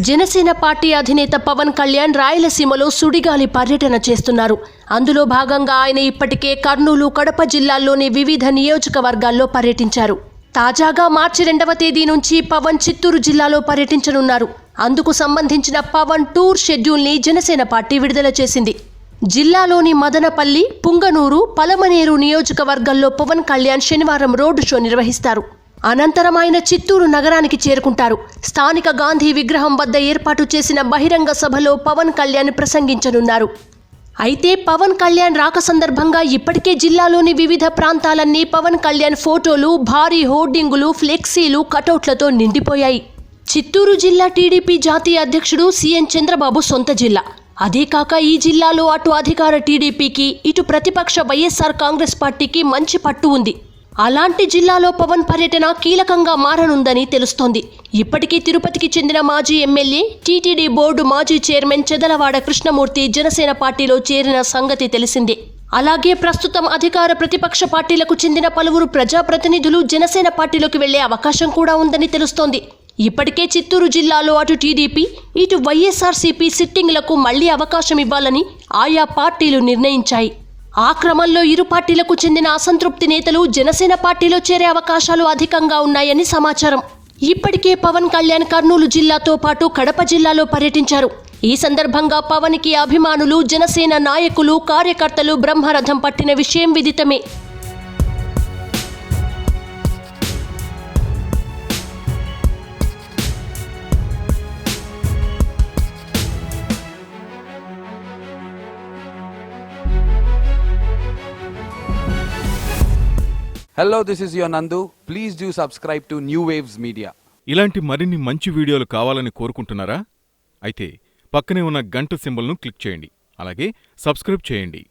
Janasena party అధినేత పవన్ కళ్యాణ్ రాయలసీమలో సుడిగాలి పర్యటన చేస్తున్నారు. అందులో భాగంగా ఆయన ఇప్పటికే కర్నూలు, కడప జిల్లాల్లోని వివిధ నియోజకవర్గాల్లో పర్యటించారు. తాజాగా మార్చి 2వ తేదీ నుంచి పవన్ చిత్తూరు జిల్లాలో పర్యటించనున్నారు. అందుకు సంబంధించిన పవన్ టూర్ షెడ్యూల్ని జనసేన పార్టీ విడుదల చేసింది. జిల్లాలోని మదనపల్లి, పుంగనూరు, పలమనేరు నియోజకవర్గాల్లో పవన్ కళ్యాణ్ శనివారం రోడ్డు షో నిర్వహిస్తారు. అనంతరం ఆయన చిత్తూరు నగరానికి చేరుకుంటారు. స్థానిక గాంధీ విగ్రహం వద్ద ఏర్పాటు చేసిన బహిరంగ సభలో పవన్ కళ్యాణ్ ప్రసంగించనున్నారు. అయితే పవన్ కళ్యాణ్ రాక సందర్భంగా ఇప్పటికే జిల్లాలోని వివిధ ప్రాంతాలన్నీ పవన్ కళ్యాణ్ ఫోటోలు, భారీ హోర్డింగులు, ఫ్లెక్సీలు, కటౌట్లతో నిండిపోయాయి. చిత్తూరు జిల్లా టీడీపీ జాతీయ అధ్యక్షుడు సీఎం చంద్రబాబు సొంత జిల్లా. అదే కాక ఈ జిల్లాలో అటు అధికార టీడీపీకి, ఇటు ప్రతిపక్ష వైఎస్ఆర్ కాంగ్రెస్ పార్టీకి మంచి పట్టు ఉంది. అలాంటి జిల్లాలో పవన్ పర్యటన కీలకంగా మారనుందని తెలుస్తోంది. ఇప్పటికీ తిరుపతికి చెందిన మాజీ ఎమ్మెల్యే, టీటీడీ బోర్డు మాజీ చైర్మన్ చెదలవాడ కృష్ణమూర్తి జనసేన పార్టీలో చేరిన సంగతి తెలిసిందే. అలాగే ప్రస్తుతం అధికార ప్రతిపక్ష పార్టీలకు చెందిన పలువురు ప్రజాప్రతినిధులు జనసేన పార్టీలోకి వెళ్లే అవకాశం కూడా ఉందని తెలుస్తోంది. ఇప్పటికే చిత్తూరు జిల్లాలో అటు టీడీపీ, ఇటు వైఎస్ఆర్సీపీ సిట్టింగ్లకు మళ్లీ అవకాశం ఇవ్వాలని ఆయా పార్టీలు నిర్ణయించాయి. ఆ క్రమంలో ఇరు పార్టీలకు చెందిన అసంతృప్తి నేతలు జనసేన పార్టీలో చేరే అవకాశాలు అధికంగా ఉన్నాయని సమాచారం. ఇప్పటికే పవన్ కళ్యాణ్ కర్నూలు జిల్లాతో పాటు కడప జిల్లాలో పర్యటించారు. ఈ సందర్భంగా పవన్కి అభిమానులు, జనసేన నాయకులు, కార్యకర్తలు బ్రహ్మరథం పట్టిన విషయం విదితమే. Hello, this is your Nandu. Please do subscribe to New Waves Media. ఇలాంటి మరిన్ని మంచి వీడియోలు కావాలని కోరుకుంటున్నారా? అయితే పక్కనే ఉన్న గంట సింబల్ను క్లిక్ చేయండి. అలాగే సబ్స్క్రైబ్ చేయండి.